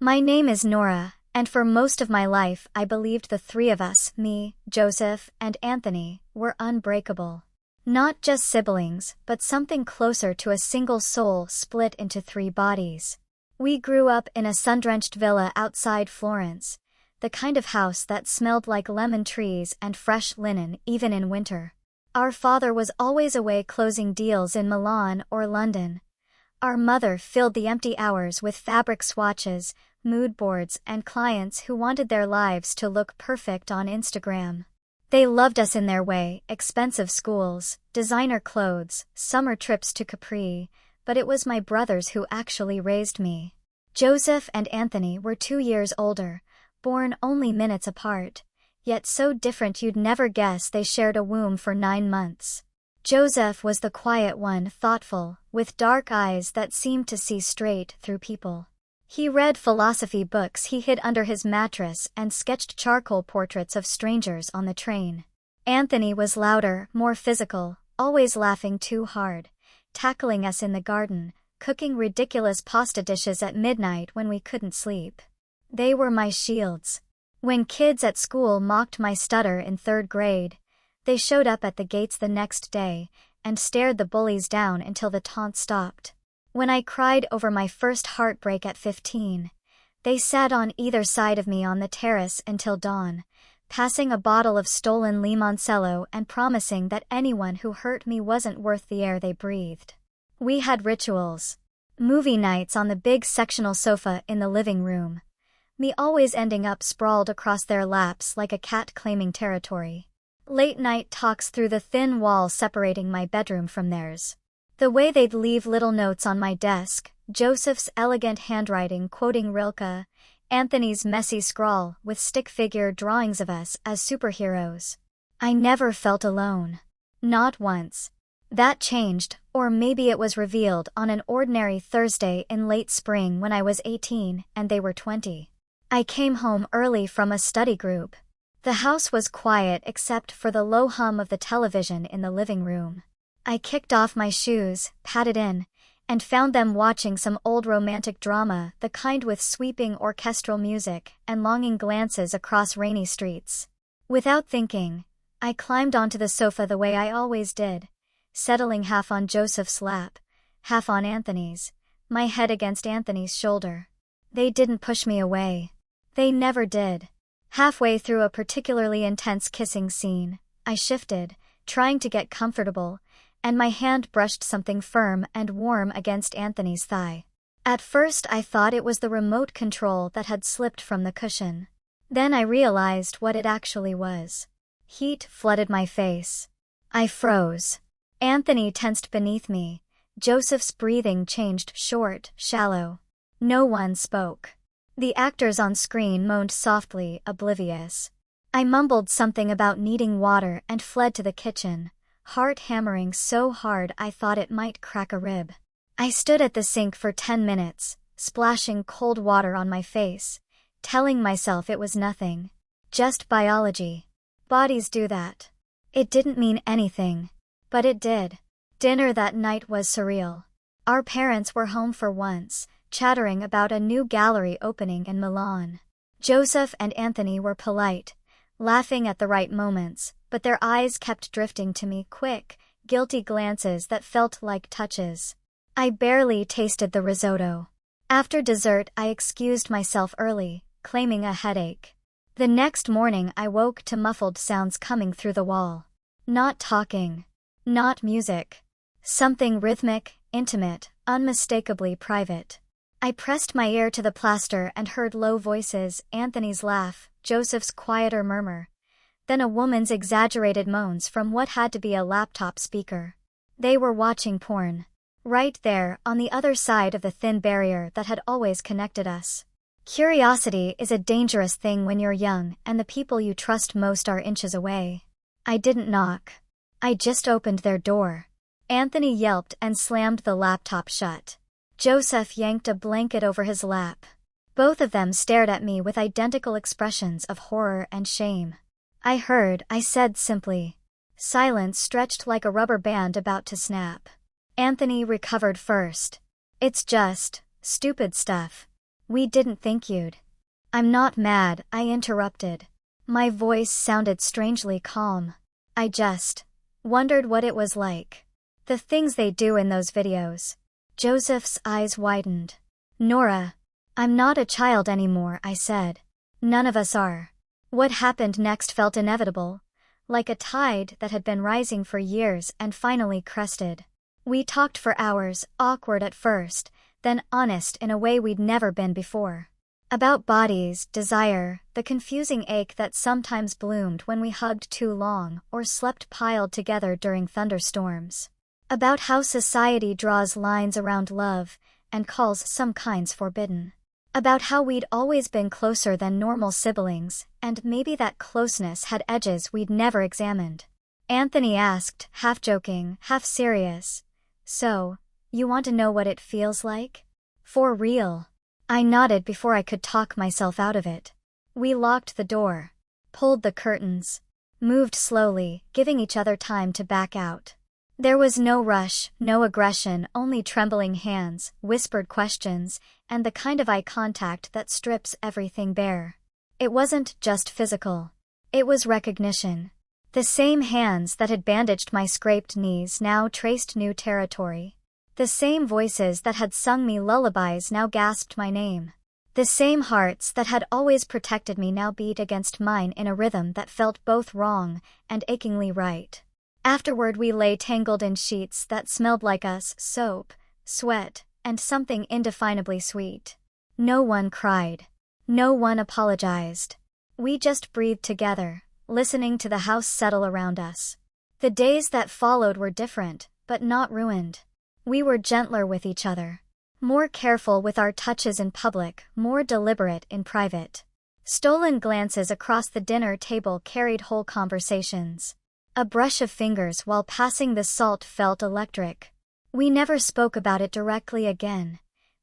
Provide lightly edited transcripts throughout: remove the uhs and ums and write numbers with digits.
My name is Nora, and for most of my life I believed the three of us, me, Joseph, and Anthony, were unbreakable. Not just siblings, but something closer to a single soul split into three bodies. We grew up in a sun-drenched villa outside Florence, the kind of house that smelled like lemon trees and fresh linen even in winter. Our father was always away closing deals in Milan or London. Our mother filled the empty hours with fabric swatches, mood boards, and clients who wanted their lives to look perfect on Instagram. They loved us in their way: expensive schools, designer clothes, summer trips to Capri, but it was my brothers who actually raised me. Joseph and Anthony were 2 years older, born only minutes apart, yet so different you'd never guess they shared a womb for 9 months. Joseph was the quiet one, thoughtful, with dark eyes that seemed to see straight through people. He read philosophy books he hid under his mattress and sketched charcoal portraits of strangers on the train. Anthony was louder, more physical, always laughing too hard, tackling us in the garden, cooking ridiculous pasta dishes at midnight when we couldn't sleep. They were my shields. When kids at school mocked my stutter in 3rd grade, they showed up at the gates the next day and stared the bullies down until the taunt stopped. When I cried over my first heartbreak at 15, they sat on either side of me on the terrace until dawn, passing a bottle of stolen limoncello and promising that anyone who hurt me wasn't worth the air they breathed. We had rituals. Movie nights on the big sectional sofa in the living room, me always ending up sprawled across their laps like a cat claiming territory. Late-night talks through the thin wall separating my bedroom from theirs. The way they'd leave little notes on my desk, Joseph's elegant handwriting quoting Rilke, Anthony's messy scrawl with stick figure drawings of us as superheroes. I never felt alone. Not once. That changed, or maybe it was revealed on an ordinary Thursday in late spring when I was 18 and they were 20. I came home early from a study group. The house was quiet except for the low hum of the television in the living room. I kicked off my shoes, padded in, and found them watching some old romantic drama, the kind with sweeping orchestral music and longing glances across rainy streets. Without thinking, I climbed onto the sofa the way I always did, settling half on Joseph's lap, half on Anthony's, my head against Anthony's shoulder. They didn't push me away. They never did. Halfway through a particularly intense kissing scene, I shifted, trying to get comfortable, and my hand brushed something firm and warm against Anthony's thigh. At first I thought it was the remote control that had slipped from the cushion. Then I realized what it actually was. Heat flooded my face. I froze. Anthony tensed beneath me. Joseph's breathing changed short, shallow. No one spoke. The actors on screen moaned softly, oblivious. I mumbled something about needing water and fled to the kitchen, heart hammering so hard I thought it might crack a rib. I stood at the sink for 10 minutes, splashing cold water on my face, telling myself it was nothing. Just biology. Bodies do that. It didn't mean anything. But it did. Dinner that night was surreal. Our parents were home for once, chattering about a new gallery opening in Milan. Joseph and Anthony were polite, laughing at the right moments, but their eyes kept drifting to me, quick, guilty glances that felt like touches. I barely tasted the risotto. After dessert I excused myself early, claiming a headache. The next morning I woke to muffled sounds coming through the wall. Not talking. Not music. Something rhythmic, intimate, unmistakably private. I pressed my ear to the plaster and heard low voices, Anthony's laugh, Joseph's quieter murmur, then a woman's exaggerated moans from what had to be a laptop speaker. They were watching porn. Right there, on the other side of the thin barrier that had always connected us. Curiosity is a dangerous thing when you're young and the people you trust most are inches away. I didn't knock. I just opened their door. Anthony yelped and slammed the laptop shut. Joseph yanked a blanket over his lap. Both of them stared at me with identical expressions of horror and shame. I said simply. Silence stretched like a rubber band about to snap. Anthony recovered first. It's just stupid stuff. We didn't think you'd. I'm not mad, I interrupted. My voice sounded strangely calm. I just wondered what it was like. The things they do in those videos. Joseph's eyes widened. Nora, I'm not a child anymore, I said. None of us are. What happened next felt inevitable, like a tide that had been rising for years and finally crested. We talked for hours, awkward at first, then honest in a way we'd never been before. About bodies, desire, the confusing ache that sometimes bloomed when we hugged too long or slept piled together during thunderstorms. About how society draws lines around love and calls some kinds forbidden. About how we'd always been closer than normal siblings, and maybe that closeness had edges we'd never examined. Anthony asked, half joking, half serious. So, you want to know what it feels like? For real? I nodded before I could talk myself out of it. We locked the door, pulled the curtains, moved slowly, giving each other time to back out. There was no rush, no aggression, only trembling hands, whispered questions, and the kind of eye contact that strips everything bare. It wasn't just physical. It was recognition. The same hands that had bandaged my scraped knees now traced new territory. The same voices that had sung me lullabies now gasped my name. The same hearts that had always protected me now beat against mine in a rhythm that felt both wrong and achingly right. Afterward we lay tangled in sheets that smelled like us, soap, sweat, and something indefinably sweet. No one cried. No one apologized. We just breathed together, listening to the house settle around us. The days that followed were different, but not ruined. We were gentler with each other. More careful with our touches in public, more deliberate in private. Stolen glances across the dinner table carried whole conversations. A brush of fingers while passing the salt felt electric. We never spoke about it directly again.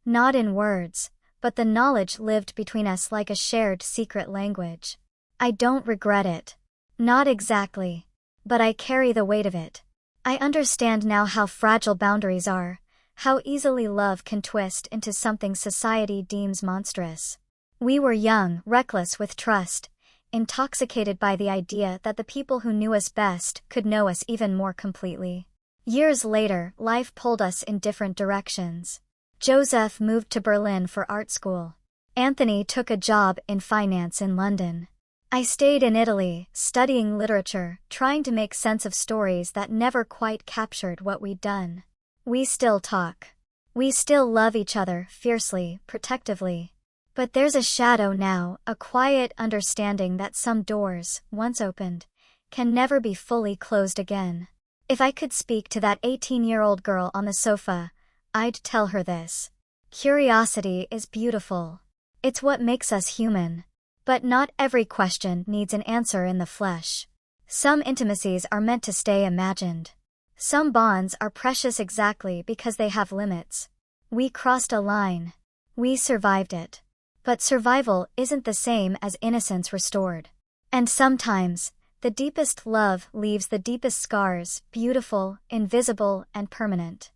Not in words, but the knowledge lived between us like a shared secret language. I don't regret it. Not exactly. But I carry the weight of it. I understand now how fragile boundaries are, how easily love can twist into something society deems monstrous. We were young, reckless with trust, intoxicated by the idea that the people who knew us best could know us even more completely. Years later, life pulled us in different directions. Joseph moved to Berlin for art school. Anthony took a job in finance in London. I stayed in Italy, studying literature, trying to make sense of stories that never quite captured what we'd done. We still talk. We still love each other, fiercely, protectively. But there's a shadow now, a quiet understanding that some doors, once opened, can never be fully closed again. If I could speak to that 18-year-old girl on the sofa, I'd tell her this. Curiosity is beautiful. It's what makes us human. But not every question needs an answer in the flesh. Some intimacies are meant to stay imagined. Some bonds are precious exactly because they have limits. We crossed a line. We survived it. But survival isn't the same as innocence restored. And sometimes, the deepest love leaves the deepest scars, beautiful, invisible, and permanent.